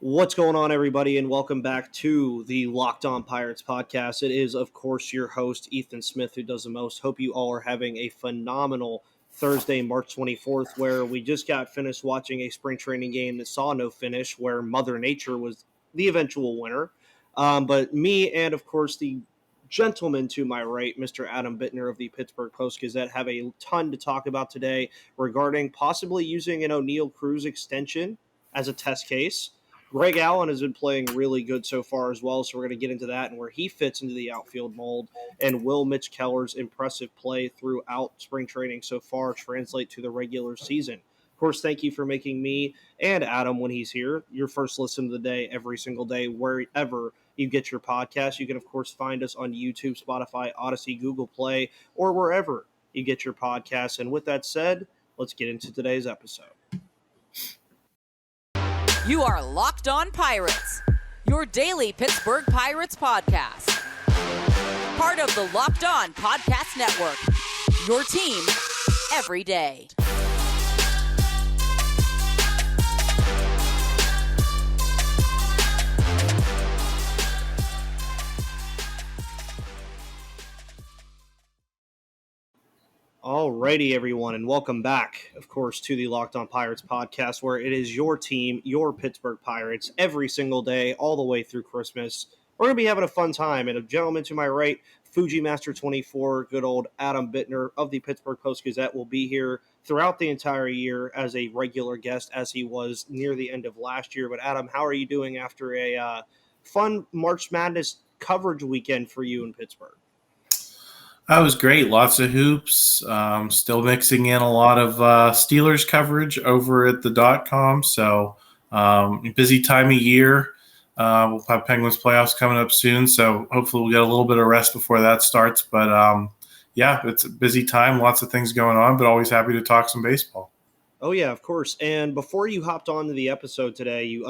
What's going on, everybody, and welcome back to the Locked On Pirates podcast. It is, of course, your host, Ethan Smith, who does the most. Hope you all are having a phenomenal Thursday, March 24th, where we just got finished watching a spring training game that saw no finish, where Mother Nature was the eventual winner. But me and, of course, the gentleman to my right, Mr. Adam Bittner of the Pittsburgh Post-Gazette, have a ton to talk about today regarding possibly using an Oneil Cruz extension as a test case. Greg Allen has been playing really good so far as well, so we're going to get into that and where he fits into the outfield mold. And will Mitch Keller's impressive play throughout spring training so far translate to the regular season? Of course, thank you for making me and Adam, when he's here, your first listen of the day every single day, wherever you get your podcast. You can, of course, find us on YouTube, Spotify, Odyssey, Google Play, or wherever you get your podcasts. And with that said, let's get into today's episode. You are Locked On Pirates, your daily Pittsburgh Pirates podcast. Part of the Locked On Podcast Network, your team every day. Alrighty, everyone, and welcome back, of course, to the Locked On Pirates podcast, where it is your team, your Pittsburgh Pirates, every single day, all the way through Christmas. We're going to be having a fun time, and a gentleman to my right, Fuji Master 24, good old Adam Bittner of the Pittsburgh Post-Gazette, will be here throughout the entire year as a regular guest, as he was near the end of last year. But Adam, how are you doing after a fun March Madness coverage weekend for you in Pittsburgh? That was great. Lots of hoops. Still mixing in a lot of Steelers coverage over at the .com. So busy time of year. We'll have Penguins playoffs coming up soon. So hopefully we'll get a little bit of rest before that starts. But yeah, it's a busy time. Lots of things going on, but always happy to talk some baseball. Oh, yeah, of course. And before you hopped on to the episode today,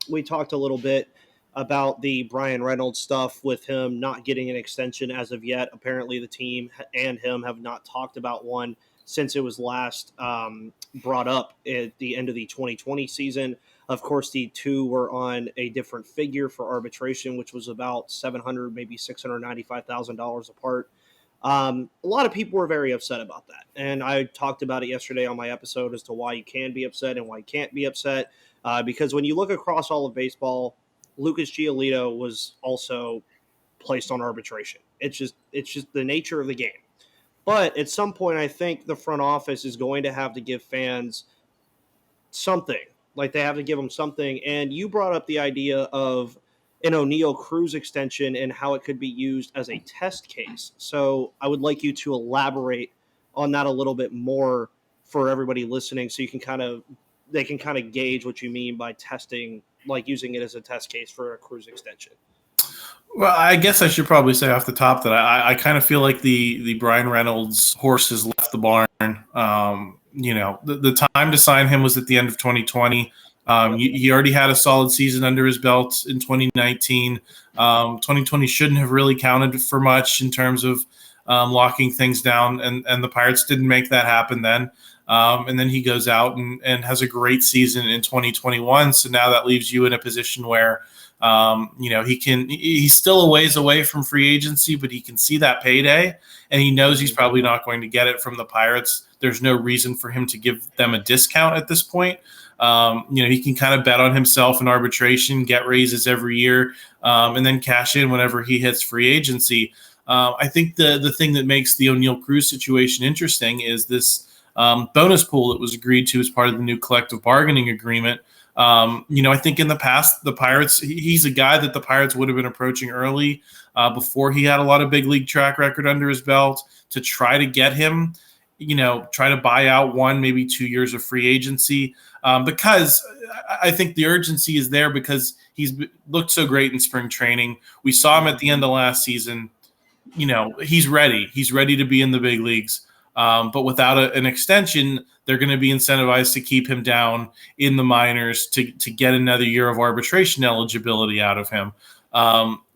we talked a little bit about the Brian Reynolds stuff with him not getting an extension as of yet. Apparently the team and him have not talked about one since it was last brought up at the end of the 2020 season. Of course, the two were on a different figure for arbitration, which was about $700,000, maybe $695,000 apart. A lot of people were very upset about that. And I talked about it yesterday on my episode as to why you can be upset and why you can't be upset. Because when you look across all of baseball, Lucas Giolito was also placed on arbitration. It's just the nature of the game. But at some point, I think the front office is going to have to give fans something. Like, they have to give them something. And you brought up the idea of an Oneil Cruz extension and how it could be used as a test case. So I would like you to elaborate on that a little bit more for everybody listening, so they can kind of gauge what you mean by testing, like using it as a test case for a Cruz extension. Well, I guess I should probably say off the top that I kind of feel like the Brian Reynolds horse has left the barn. The time to sign him was at the end of 2020. He already had a solid season under his belt in 2019. 2020 shouldn't have really counted for much in terms of locking things down, and the Pirates didn't make that happen then. And then he goes out and has a great season in 2021. So now that leaves you in a position where, he's still a ways away from free agency, but he can see that payday, and he knows he's probably not going to get it from the Pirates. There's no reason for him to give them a discount at this point. He can kind of bet on himself in arbitration, get raises every year, and then cash in whenever he hits free agency. I think the thing that makes the Oneil Cruz situation interesting is this bonus pool that was agreed to as part of the new collective bargaining agreement. I think in the past, the Pirates, he's a guy that the Pirates would have been approaching early before he had a lot of big league track record under his belt to try to get him, try to buy out 1, maybe 2 years of free agency, because I think the urgency is there because he's looked so great in spring training. We saw him at the end of last season. He's ready. He's ready to be in the big leagues. But without an extension, they're going to be incentivized to keep him down in the minors to get another year of arbitration eligibility out of him.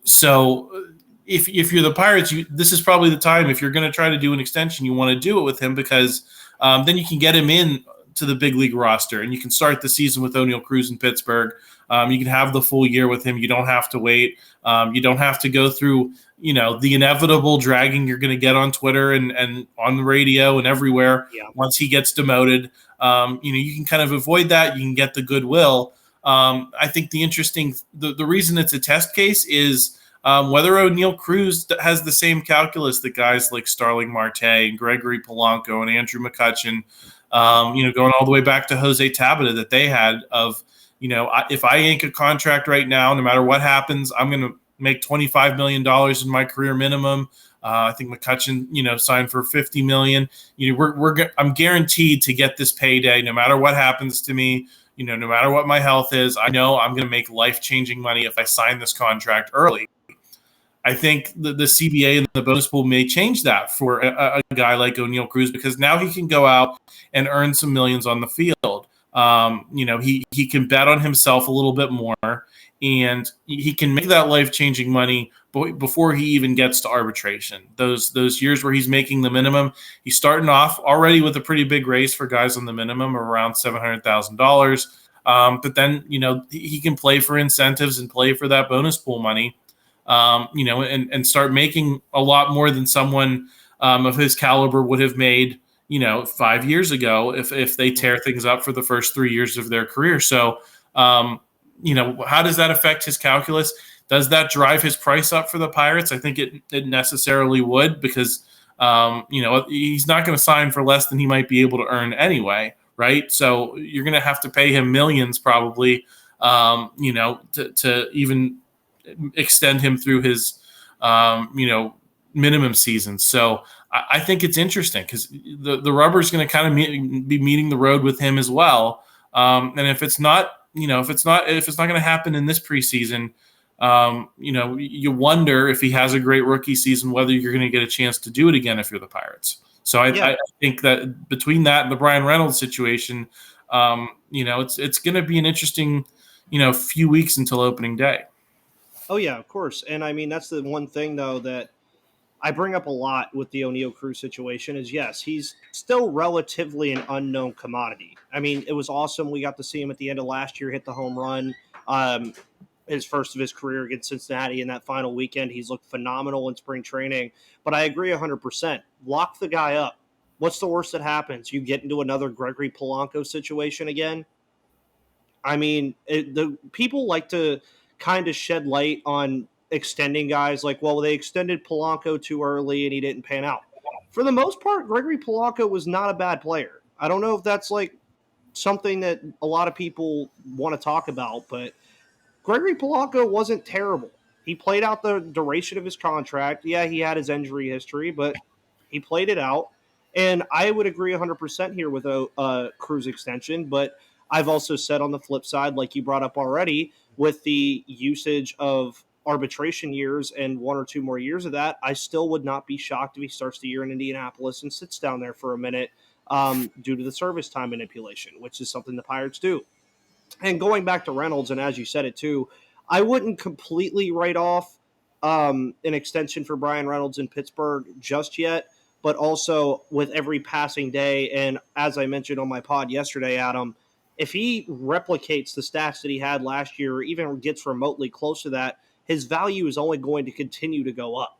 So if you're the Pirates, this is probably the time. If you're going to try to do an extension, you want to do it with him because then you can get him in to the big league roster, and you can start the season with Oneil Cruz in Pittsburgh. You can have the full year with him. You don't have to wait. You don't have to go through, the inevitable dragging you're going to get on Twitter and on the radio and everywhere once he gets demoted. You can kind of avoid that. You can get the goodwill. I think the reason it's a test case is whether Oneil Cruz has the same calculus that guys like Starling Marte and Gregory Polanco and Andrew McCutchen, going all the way back to Jose Tabata, that they had of, if I yank a contract right now, no matter what happens, I'm going to make $25 million in my career minimum. I think McCutchen, signed for $50 million. I'm guaranteed to get this payday no matter what happens to me. No matter what my health is, I know I'm going to make life-changing money if I sign this contract early. I think the CBA and the bonus pool may change that for a guy like Oneil Cruz, because now he can go out and earn some millions on the field. He can bet on himself a little bit more, and he can make that life-changing money before he even gets to arbitration. Those years where he's making the minimum, he's starting off already with a pretty big raise for guys on the minimum of around $700,000. But then, he can play for incentives and play for that bonus pool money, and start making a lot more than someone of his caliber would have made, 5 years ago if they tear things up for the first 3 years of their career. So, how does that affect his calculus? Does that drive his price up for the Pirates? I think it necessarily would, because, he's not going to sign for less than he might be able to earn anyway, right? So you're going to have to pay him millions probably, to even extend him through his, minimum season. So I think it's interesting because the rubber is going to kind of be meeting the road with him as well. And if it's not going to happen in this preseason, you wonder if he has a great rookie season, whether you're going to get a chance to do it again if you're the Pirates. So I think that between that and the Brian Reynolds situation, it's going to be an interesting, few weeks until opening day. Oh yeah, of course. And I mean, that's the one thing though that I bring up a lot with the Oneil Cruz situation is, yes, he's still relatively an unknown commodity. I mean, it was awesome. We got to see him at the end of last year hit the home run. His first of his career against Cincinnati in that final weekend. He's looked phenomenal in spring training. But I agree 100%. Lock the guy up. What's the worst that happens? You get into another Gregory Polanco situation again? I mean, the people like to kind of shed light on extending guys like, well, they extended Polanco too early and he didn't pan out. For the most part, Gregory Polanco was not a bad player. I don't know if that's like something that a lot of people want to talk about, but Gregory Polanco wasn't terrible. He played out the duration of his contract. Yeah, he had his injury history, but he played it out. And I would agree 100% here with a Cruz extension, but I've also said on the flip side, like you brought up already, with the usage of arbitration years and 1 or 2 more years of that, I still would not be shocked if he starts the year in Indianapolis and sits down there for a minute due to the service time manipulation, which is something the Pirates do. And going back to Reynolds, and as you said it too, I wouldn't completely write off an extension for Brian Reynolds in Pittsburgh just yet, but also with every passing day, and as I mentioned on my pod yesterday, Adam, if he replicates the stats that he had last year or even gets remotely close to that, his value is only going to continue to go up.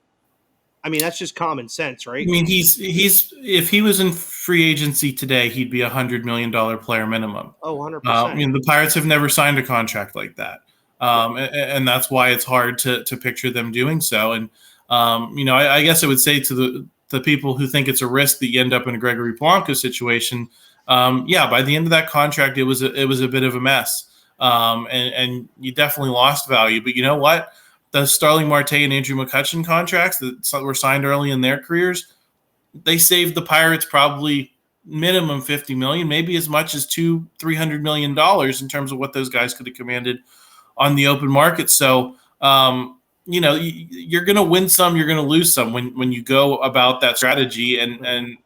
I mean, that's just common sense, right? I mean, he's if he was in free agency today, he'd be $100 million player minimum. Oh, 100%. The Pirates have never signed a contract like that. And that's why it's hard to picture them doing so. And, I guess I would say to the people who think it's a risk that you end up in a Gregory Polanco situation, by the end of that contract, it was a bit of a mess. And you definitely lost value. But you know what? The Starling Marte and Andrew McCutchen contracts that were signed early in their careers, they saved the Pirates probably minimum $50 million, maybe as much as $300 million in terms of what those guys could have commanded on the open market. So, you're going to win some, you're going to lose some when you go about that strategy. And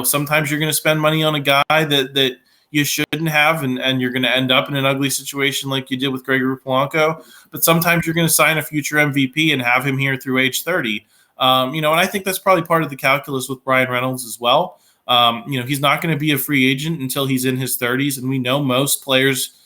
sometimes you're going to spend money on a guy that you shouldn't have, and you're going to end up in an ugly situation like you did with Gregory Polanco. But sometimes you're going to sign a future MVP and have him here through age 30. And I think that's probably part of the calculus with Brian Reynolds as well. He's not going to be a free agent until he's in his 30s, and we know most players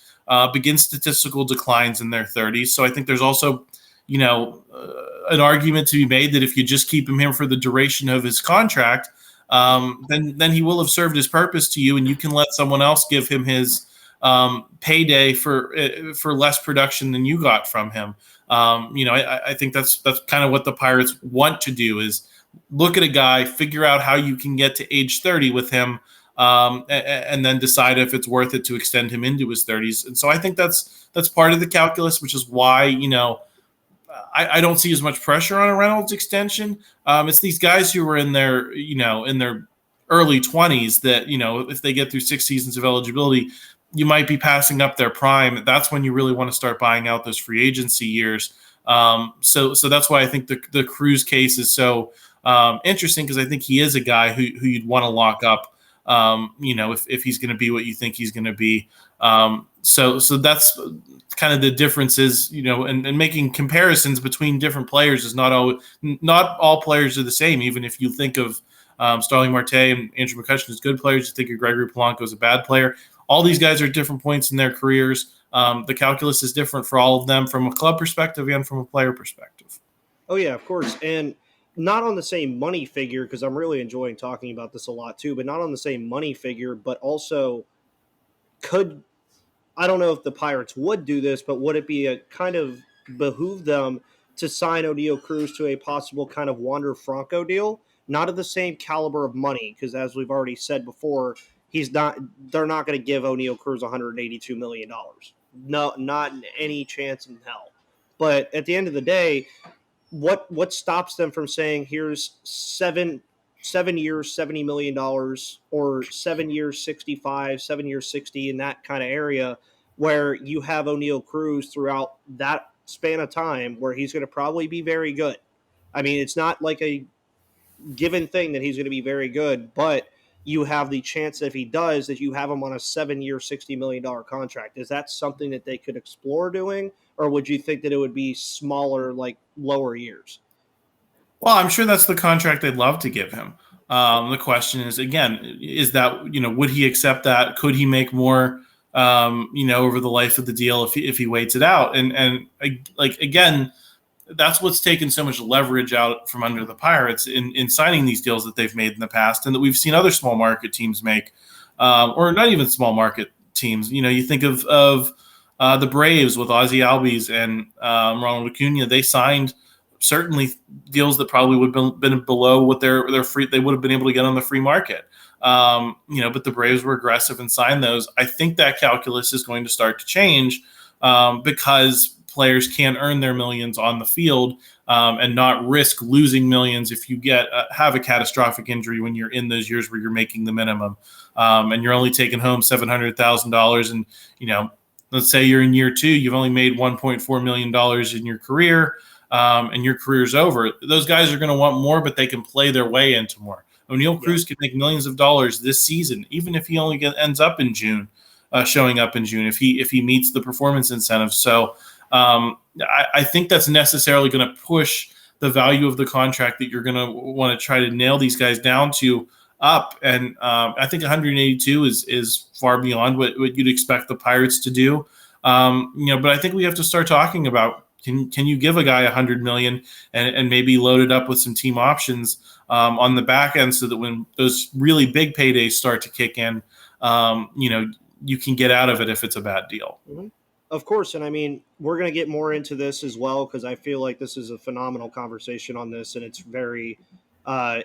begin statistical declines in their 30s. So I think there's also, an argument to be made that if you just keep him here for the duration of his contract, then he will have served his purpose to you, and you can let someone else give him his payday for less production than you got from him. I think that's kind of what the Pirates want to do, is look at a guy, figure out how you can get to age 30 with him, and then decide if it's worth it to extend him into his 30s. And so I think that's part of the calculus, which is why, I don't see as much pressure on a Reynolds extension. It's these guys who are in their early 20s that, if they get through 6 seasons of eligibility, you might be passing up their prime. That's when you really want to start buying out those free agency years. So that's why I think the Cruz case is so interesting, because I think he is a guy who you'd want to lock up, if he's going to be what you think he's going to be. So that's kind of the differences, and making comparisons between different players is not all players are the same. Even if you think of Starling Marte and Andrew McCutchen as good players, you think of Gregory Polanco as a bad player. All these guys are at different points in their careers. The calculus is different for all of them from a club perspective and from a player perspective. Oh, yeah, of course. And not on the same money figure, because I'm really enjoying talking about this a lot too, but not on the same money figure, but also I don't know if the Pirates would do this, but would it be a kind of behoove them to sign Oneil Cruz to a possible kind of Wander Franco deal? Not of the same caliber of money, because as we've already said before, they're not going to give Oneil Cruz $182 million. No, not any chance in hell. But at the end of the day, what stops them from saying, here's 7 years, $70 million, or 7 years, 65, 7 years, 60, in that kind of area, where you have Oneil Cruz throughout that span of time where he's going to probably be very good. I mean, it's not like a given thing that he's going to be very good, but you have the chance that if he does, that you have him on a 7-year, $60 million contract. Is that something that they could explore doing, or would you think that it would be smaller, like lower years? Well, I'm sure that's the contract they'd love to give him. The question is, again, is that, would he accept that? Could he make more, over the life of the deal if he waits it out? And again, that's what's taken so much leverage out from under the Pirates in signing these deals that they've made in the past, and that we've seen other small market teams make, or not even small market teams. You think of the Braves with Ozzie Albies and Ronald Acuna. They signed certainly deals that probably would have been below what their free they would have been able to get on the free market. But the Braves were aggressive and signed those. I think that calculus is going to start to change because players can earn their millions on the field and not risk losing millions if you have a catastrophic injury when you're in those years where you're making the minimum and you're only taking home $700,000. And, let's say you're in year 2, you've only made $1.4 million in your career. And your career's over. Those guys are going to want more, but they can play their way into more. Oneil Cruz can make millions of dollars this season, even if he only ends up in June, showing up in June, if he meets the performance incentives. So I think that's necessarily going to push the value of the contract that you're going to want to try to nail these guys down to up. And I think 182 is far beyond what you'd expect the Pirates to do. But I think we have to start talking about, Can you give a guy $100 million and maybe load it up with some team options on the back end, so that when those really big paydays start to kick in, you can get out of it if it's a bad deal. Mm-hmm. Of course, and I mean, we're going to get more into this as well, because I feel like this is a phenomenal conversation on this, and it's very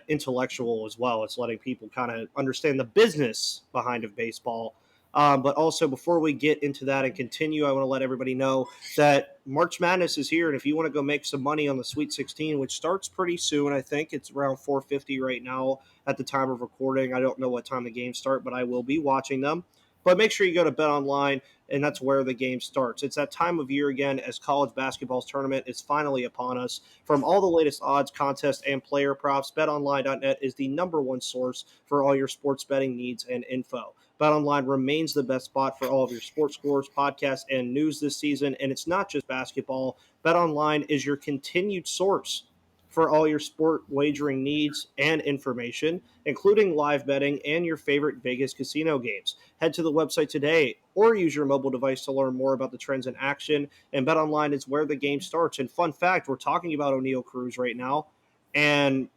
intellectual as well. It's letting people kind of understand the business behind of baseball. But also, before we get into that and continue, I want to let everybody know that March Madness is here. And if you want to go make some money on the Sweet 16, which starts pretty soon, I think it's around 4:50 right now at the time of recording. I don't know what time the games start, but I will be watching them. But make sure you go to BetOnline, and that's where the game starts. It's that time of year again, as college basketball's tournament is finally upon us. From all the latest odds, contests, and player props, BetOnline.net is the #1 source for all your sports betting needs and info. BetOnline remains the best spot for all of your sports scores, podcasts, and news this season. And it's not just basketball. BetOnline is your continued source for all your sport wagering needs and information, including live betting and your favorite Vegas casino games. Head to the website today or use your mobile device to learn more about the trends in action. And BetOnline is where the game starts. And fun fact, we're talking about Oneil Cruz right now. And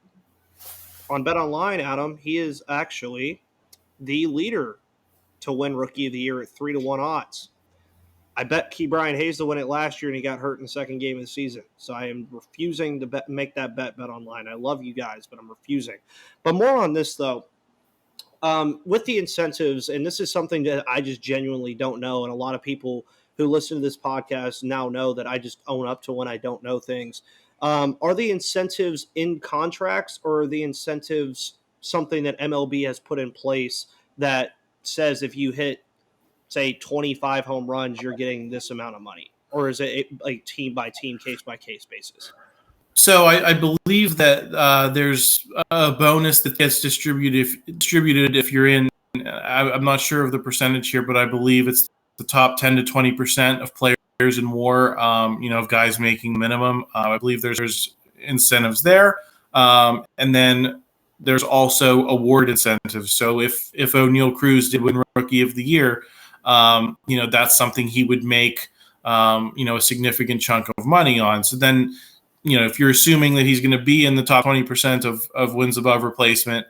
on BetOnline, Adam, he is actually the leader to win Rookie of the Year at 3-1 odds. I bet Brian Hayes to win it last year, and he got hurt in the second game of the season. So I am refusing to make that bet online. I love you guys, but I'm refusing. But more on this, though. With the incentives, and this is something that I just genuinely don't know, and a lot of people who listen to this podcast now know that I just own up to when I don't know things. Are the incentives in contracts, or are the incentives something that MLB has put in place that says if you hit, say, 25 home runs, you're getting this amount of money? Or is it like team by team, case by case basis? So I believe that there's a bonus that gets distributed if you're in. I'm not sure of the percentage here, but I believe it's the top 10 to 20% of players in WAR. Of guys making minimum. I believe there's incentives there, and then there's also award incentives. So if Oneil Cruz did win Rookie of the Year, that's something he would make a significant chunk of money on. So then, if you're assuming that he's going to be in the top 20% of wins above replacement,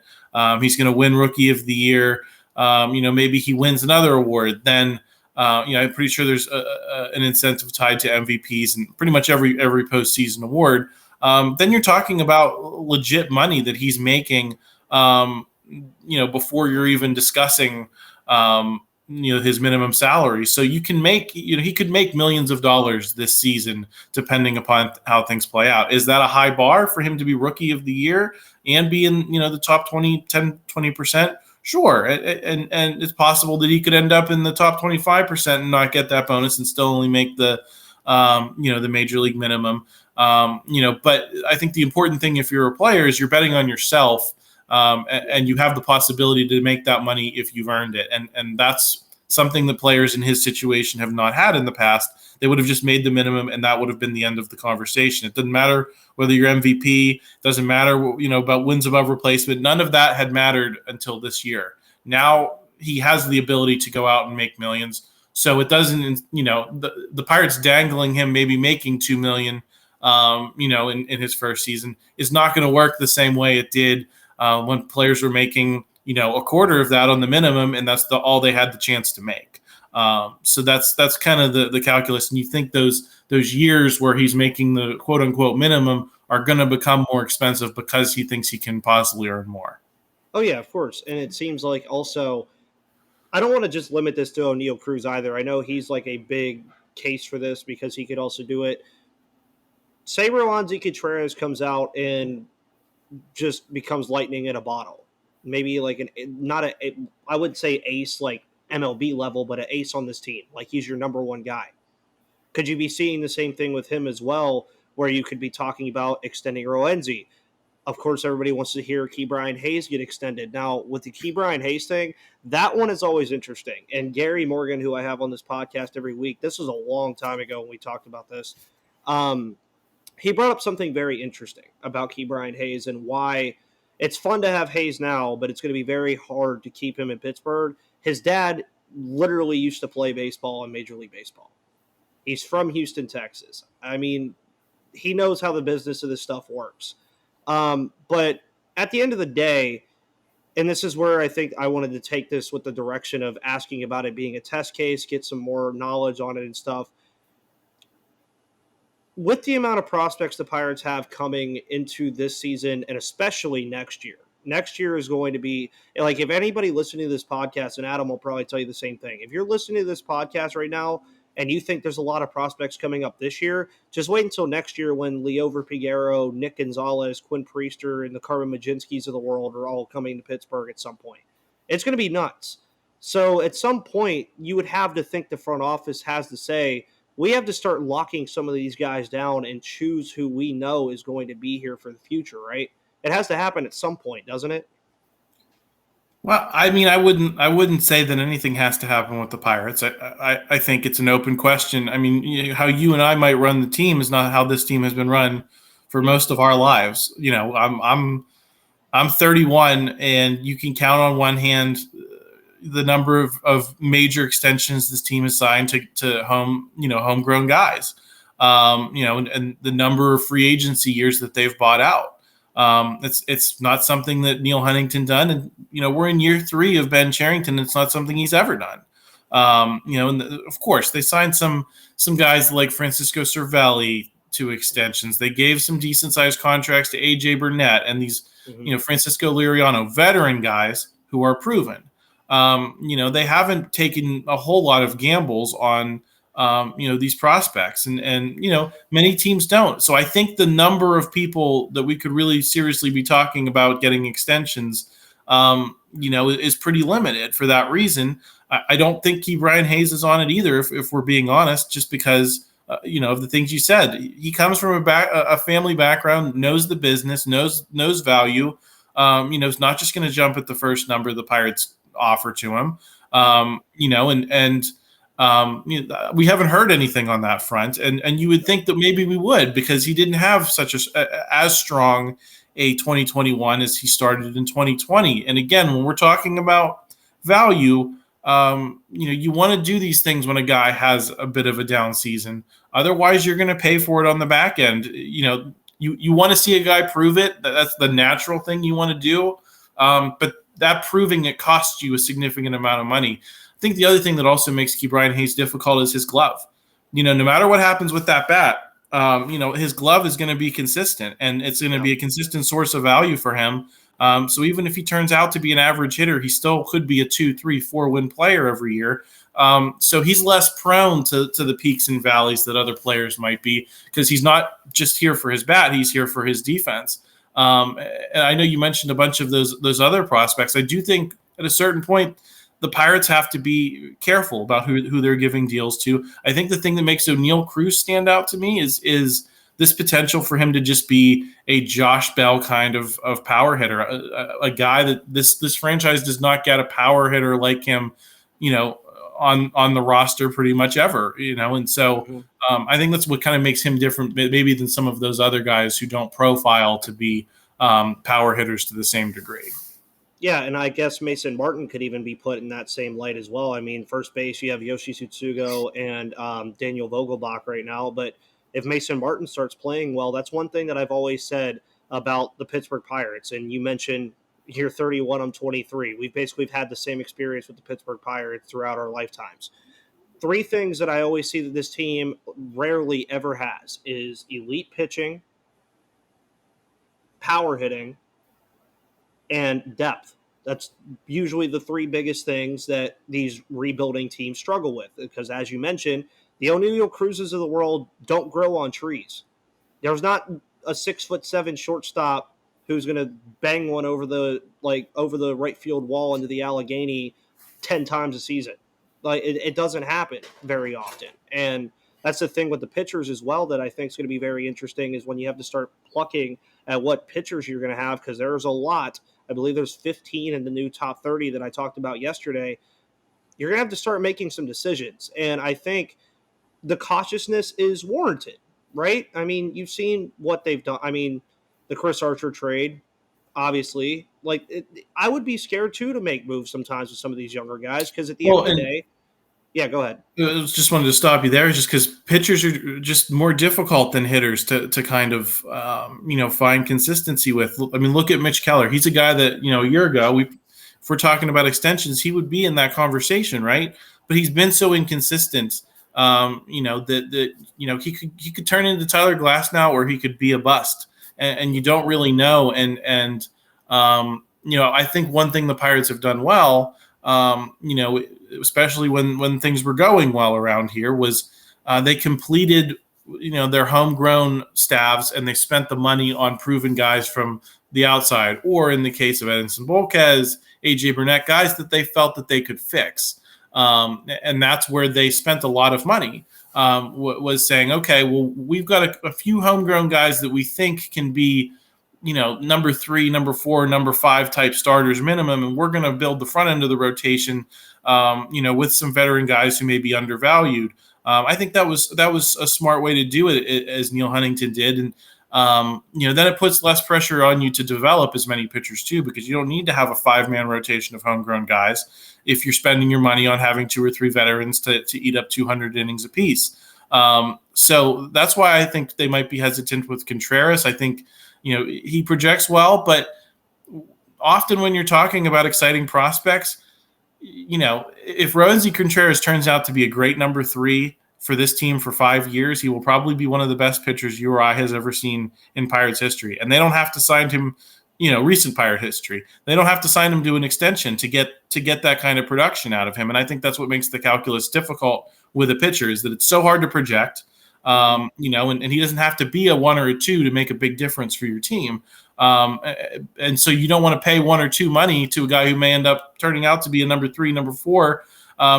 he's going to win Rookie of the Year. Maybe he wins another award. Then, I'm pretty sure there's an incentive tied to MVPs and pretty much every postseason award. Then you're talking about legit money that he's making, before you're even discussing, his minimum salary. So you can make, he could make millions of dollars this season, depending upon how things play out. Is that a high bar for him to be Rookie of the Year and be in, the top 20%? Sure. And it's possible that he could end up in the top 25% and not get that bonus and still only make the major league minimum. But I think the important thing, if you're a player, is you're betting on yourself. And you have the possibility to make that money if you've earned it. And that's something that players in his situation have not had in the past. They would have just made the minimum, and that would have been the end of the conversation. It doesn't matter whether you're MVP, doesn't matter, about wins above replacement. None of that had mattered until this year. Now he has the ability to go out and make millions. So it doesn't, the Pirates dangling him maybe making $2 million, in his first season is not going to work the same way it did when players were making, a quarter of that on the minimum, and that's all they had the chance to make. So that's kind of the calculus. And you think those years where he's making the quote unquote minimum are going to become more expensive because he thinks he can possibly earn more. Oh yeah, of course. And it seems like also, I don't want to just limit this to Oneil Cruz either. I know he's like a big case for this because he could also do it. Say Roansy Contreras comes out and just becomes lightning in a bottle. Maybe like I would say ace like MLB level, but an ace on this team. Like he's your number one guy. Could you be seeing the same thing with him as well, where you could be talking about extending Roansy? Of course, everybody wants to hear Brian Hayes get extended. Now, with the Brian Hayes thing, that one is always interesting. And Gary Morgan, who I have on this podcast every week, this was a long time ago when we talked about this. He brought up something very interesting about Brian Hayes and why it's fun to have Hayes now, but it's going to be very hard to keep him in Pittsburgh. His dad literally used to play baseball in Major League Baseball. He's from Houston, Texas. I mean, he knows how the business of this stuff works. But at the end of the day, and this is where I think I wanted to take this with the direction of asking about it being a test case, get some more knowledge on it and stuff. With the amount of prospects the Pirates have coming into this season, and especially next year is going to be, like, if anybody listening to this podcast, and Adam will probably tell you the same thing, if you're listening to this podcast right now and you think there's a lot of prospects coming up this year, just wait until next year when Leover Figueroa, Nick Gonzalez, Quinn Priester, and the Carmen Majinskis of the world are all coming to Pittsburgh at some point. It's going to be nuts. So at some point, you would have to think the front office has to say, we have to start locking some of these guys down and choose who we know is going to be here for the future, right? It has to happen at some point, doesn't it? Well, I mean, I wouldn't say that anything has to happen with the Pirates. I think it's an open question. I mean, how you and I might run the team is not how this team has been run for most of our lives. I'm 31, and you can count on one hand the number of major extensions this team has signed to homegrown guys, and the number of free agency years that they've bought out. It's not something that Neil Huntington done, and we're in year 3 of Ben Cherington. It's not something he's ever done. And of course they signed some guys like Francisco Cervelli to extensions. They gave some decent sized contracts to AJ Burnett and these Francisco Liriano, veteran guys who are proven. They haven't taken a whole lot of gambles on these prospects, and many teams don't. So I think the number of people that we could really seriously be talking about getting extensions, is pretty limited for that reason. I don't think Brian Hayes is on it either, if we're being honest, just because of the things you said. He comes from a family background, knows the business, knows value. Is not just going to jump at the first number the Pirates offer to him. We haven't heard anything on that front, and you would think that maybe we would, because he didn't have such as strong a 2021 as he started in 2020. And again, when we're talking about value, you want to do these things when a guy has a bit of a down season. Otherwise, you're going to pay for it on the back end. You want to see a guy prove it. That's the natural thing you want to do. But that proving it costs you a significant amount of money. I think the other thing that also makes Brian Hayes difficult is his glove. No matter what happens with that bat, his glove is going to be consistent, and it's going to be a consistent source of value for him. So even if he turns out to be an average hitter, he still could be a 2, 3, 4 win player every year. So he's less prone to the peaks and valleys that other players might be, because he's not just here for his bat, he's here for his defense. And I know you mentioned a bunch of those other prospects. I do think at a certain point, the Pirates have to be careful about who they're giving deals to. I think the thing that makes Oneil Cruz stand out to me is this potential for him to just be a Josh Bell kind of power hitter, a guy that this franchise does not get a power hitter like him, on the roster pretty much ever, and so I think that's what kind of makes him different maybe than some of those other guys who don't profile to be power hitters to the same degree. Yeah, and I guess Mason Martin could even be put in that same light as well. I mean, first base, you have Yoshi Tsutsugo and Daniel Vogelbach right now, but if Mason Martin starts playing well, that's one thing that I've always said about the Pittsburgh Pirates. And you mentioned you're 31, I'm 23. We've had the same experience with the Pittsburgh Pirates throughout our lifetimes. 3 things that I always see that this team rarely ever has is elite pitching, power hitting, and depth. That's usually the 3 biggest things that these rebuilding teams struggle with, because as you mentioned, the Oneil Cruzes of the world don't grow on trees. There's not a 6'7" shortstop who's going to bang one over the right field wall into the Allegheny 10 times a season. Like it doesn't happen very often. And that's the thing with the pitchers as well that I think is going to be very interesting, is when you have to start plucking at what pitchers you're going to have, because there's a lot. I believe there's 15 in the new top 30 that I talked about yesterday. You're going to have to start making some decisions. And I think the cautiousness is warranted, right? I mean, you've seen what they've done. I mean, the Chris Archer trade, obviously. I would be scared, too, to make moves sometimes with some of these younger guys, because at the end of the day, yeah, go ahead. I just wanted to stop you there, just because pitchers are just more difficult than hitters to kind of, find consistency with. I mean, look at Mitch Keller. He's a guy that, a year ago, if we're talking about extensions, he would be in that conversation, right? But he's been so inconsistent, that he could turn into Tyler Glasnow, or he could be a bust, and you don't really know. And I think one thing the Pirates have done well, especially when things were going well around here, was they completed, their homegrown staffs, and they spent the money on proven guys from the outside, or in the case of Edinson Volquez, AJ Burnett, guys that they felt that they could fix. And that's where they spent a lot of money, was saying, okay, well, we've got a few homegrown guys that we think can be, number 3, number 4, number 5 type starters minimum, and we're going to build the front end of the rotation, with some veteran guys who may be undervalued. I think that was a smart way to do it, as Neil Huntington did. And then it puts less pressure on you to develop as many pitchers too, because you don't need to have a 5-man rotation of homegrown guys if you're spending your money on having 2 or 3 veterans to eat up 200 innings apiece. So that's why I think they might be hesitant with Contreras. I think, he projects well, but often when you're talking about exciting prospects, if Roansy Contreras turns out to be a great number 3 for this team for 5 years, he will probably be one of the best pitchers you or I has ever seen in Pirates history. And they don't have to sign him, recent Pirate history. They don't have to sign him to an extension to get that kind of production out of him. And I think that's what makes the calculus difficult with a pitcher, is that it's so hard to project, and he doesn't have to be a 1 or a 2 to make a big difference for your team. And so you don't want to pay 1 or 2 money to a guy who may end up turning out to be a number 3, number 4,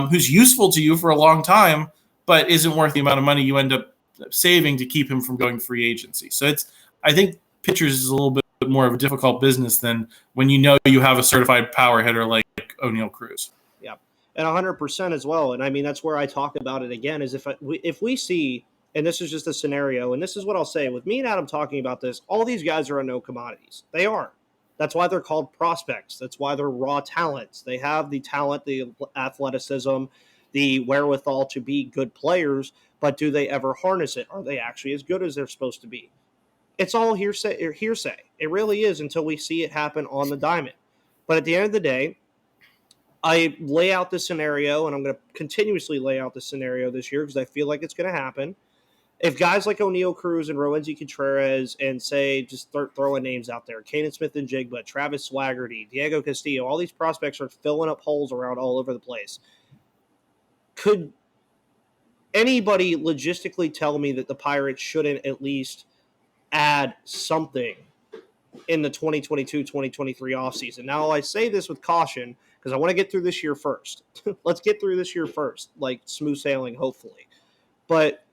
who's useful to you for a long time, but isn't worth the amount of money you end up saving to keep him from going free agency. So I think pitchers is a little bit more of a difficult business than when you have a certified power hitter like Oneil Cruz. Yeah, and 100% as well. And I mean, that's where I talk about it again, is if we see, and this is just a scenario, and this is what I'll say, with me and Adam talking about this, all these guys are no commodities. They are. That's why they're called prospects. That's why they're raw talents. They have the talent, the athleticism, the wherewithal to be good players, but do they ever harness it? Are they actually as good as they're supposed to be? It's all hearsay. It really is, until we see it happen on the diamond. But at the end of the day, I lay out this scenario, and I'm going to continuously lay out this scenario this year because I feel like it's going to happen. If guys like Oneil Cruz and Roansy Contreras, and say, just start throwing names out there, Canaan Smith-Njigba, Travis Swaggerty, Diego Castillo, all these prospects are filling up holes around all over the place. Could anybody logistically tell me that the Pirates shouldn't at least add something in the 2022-2023 offseason? Now, I say this with caution because I want to get through this year first. Let's get through this year first, like smooth sailing, hopefully. But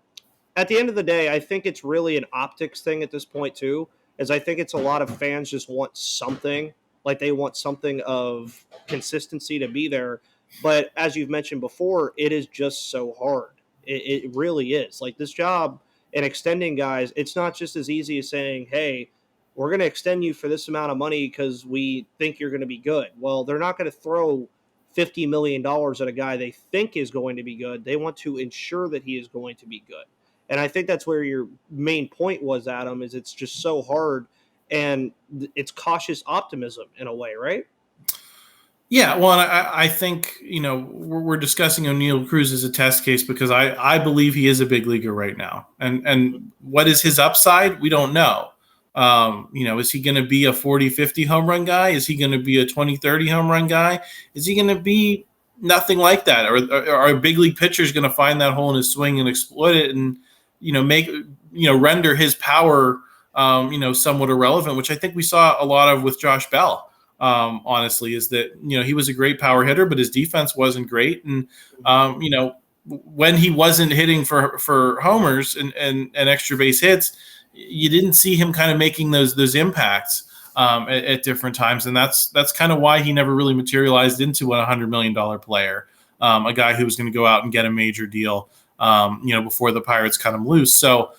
at the end of the day, I think it's really an optics thing at this point too, as I think it's a lot of fans just want something, like they want something of consistency to be there. But as you've mentioned before, it is just so hard. It really is. Like this job and extending guys, it's not just as easy as saying, hey, we're going to extend you for this amount of money because we think you're going to be good. Well, they're not going to throw $50 million at a guy they think is going to be good. They want to ensure that he is going to be good. And I think that's where your main point was, Adam, is it's just so hard, and it's cautious optimism in a way, right? Yeah, well, I think, we're discussing Oneil Cruz as a test case because I believe he is a big leaguer right now. And what is his upside? We don't know. Is he going to be a 40-50 home run guy? Is he going to be a 20-30 home run guy? Is he going to be nothing like that? Or are a big league pitchers going to find that hole in his swing and exploit it and, render his power, somewhat irrelevant, which I think we saw a lot of with Josh Bell. Honestly, is that, he was a great power hitter, but his defense wasn't great. And, when he wasn't hitting for homers and extra base hits, you didn't see him kind of making those impacts at different times. And that's kind of why he never really materialized into a $100 million player, a guy who was going to go out and get a major deal, before the Pirates cut him loose. So,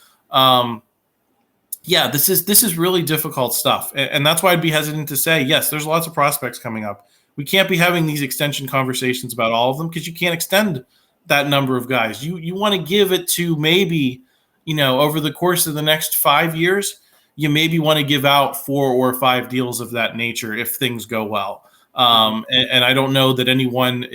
yeah, this is really difficult stuff. And that's why I'd be hesitant to say, yes, there's lots of prospects coming up. We can't be having these extension conversations about all of them because you can't extend that number of guys. You want to give it to maybe, over the course of the next 5 years, you maybe want to give out 4 or 5 deals of that nature if things go well. And I don't know that anyone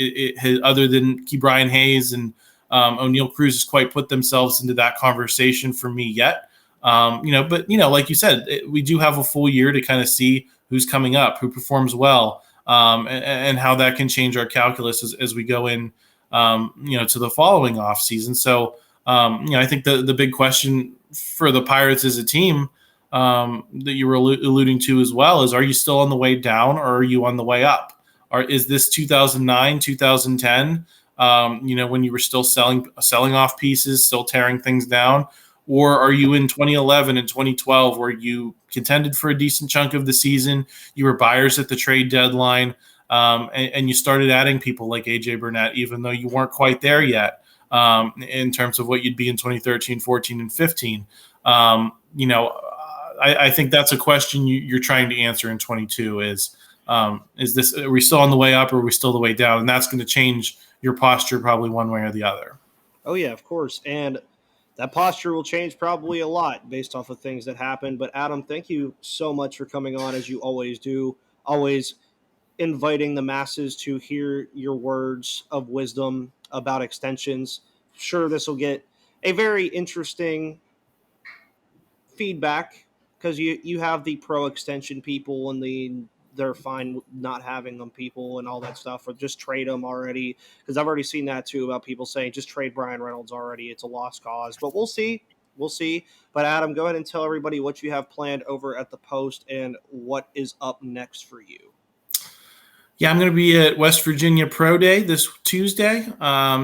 other than Brian Hayes and Oneil Cruz has quite put themselves into that conversation for me yet. But like you said, we do have a full year to kind of see who's coming up, who performs well, and how that can change our calculus as we go in, to the following off season. So, I think the big question for the Pirates as a team, that you were alluding to as well is, are you still on the way down or are you on the way up? Or is this 2009, 2010, when you were still selling off pieces, still tearing things down? Or are you in 2011 and 2012 where you contended for a decent chunk of the season, you were buyers at the trade deadline, and you started adding people like A.J. Burnett, even though you weren't quite there yet in terms of what you'd be in 2013, 14, and 15? I think that's a question you're trying to answer in 22 is this, are we still on the way up or are we still the way down? And that's going to change your posture probably one way or the other. Oh, yeah, of course. And that posture will change probably a lot based off of things that happen. But, Adam, thank you so much for coming on, as you always do, always inviting the masses to hear your words of wisdom about extensions. Sure, this will get a very interesting feedback because you have the pro extension people and they're fine not having them people and all that stuff, or just trade them already, because I've already seen that too about people saying just trade Brian Reynolds already, it's a lost cause. But we'll see. But Adam, go ahead and tell everybody what you have planned over at the Post and what is up next for you. Yeah, I'm going to be at West Virginia Pro Day this Tuesday,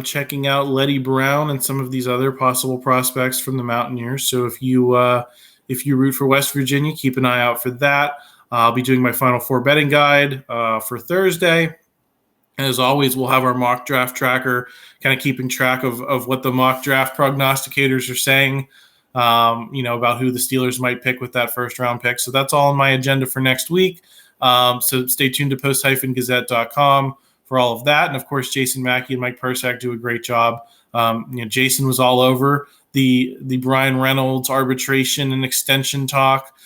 checking out Letty Brown and some of these other possible prospects from the Mountaineers. So if you root for West Virginia, keep an eye out for that. I'll be doing my Final Four betting guide for Thursday. As always, we'll have our mock draft tracker, kind of keeping track of what the mock draft prognosticators are saying, about who the Steelers might pick with that first-round pick. So that's all on my agenda for next week. So stay tuned to post-gazette.com for all of that. And, of course, Jason Mackey and Mike Persak do a great job. Jason was all over the Brian Reynolds arbitration and extension talk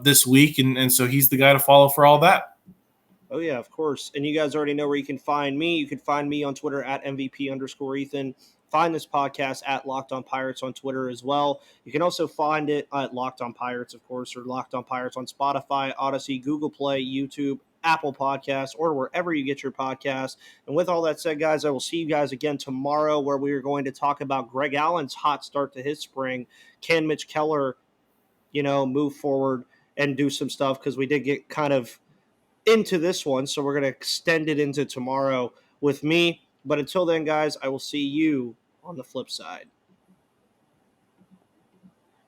this week, and so he's the guy to follow for all that. Oh, yeah, of course. And you guys already know where you can find me. You can find me on Twitter at MVP_Ethan. Find this podcast at Locked On Pirates on Twitter as well. You can also find it at Locked On Pirates, of course, or Locked On Pirates on Spotify, Odyssey, Google Play, YouTube, Apple Podcasts, or wherever you get your podcasts. And with all that said, guys, I will see you guys again tomorrow, where we are going to talk about Greg Allen's hot start to his spring. Can Mitch Keller, move forward and do some stuff? Because we did get kind of into this one, so we're going to extend it into tomorrow with me. But until then, guys, I will see you on the flip side.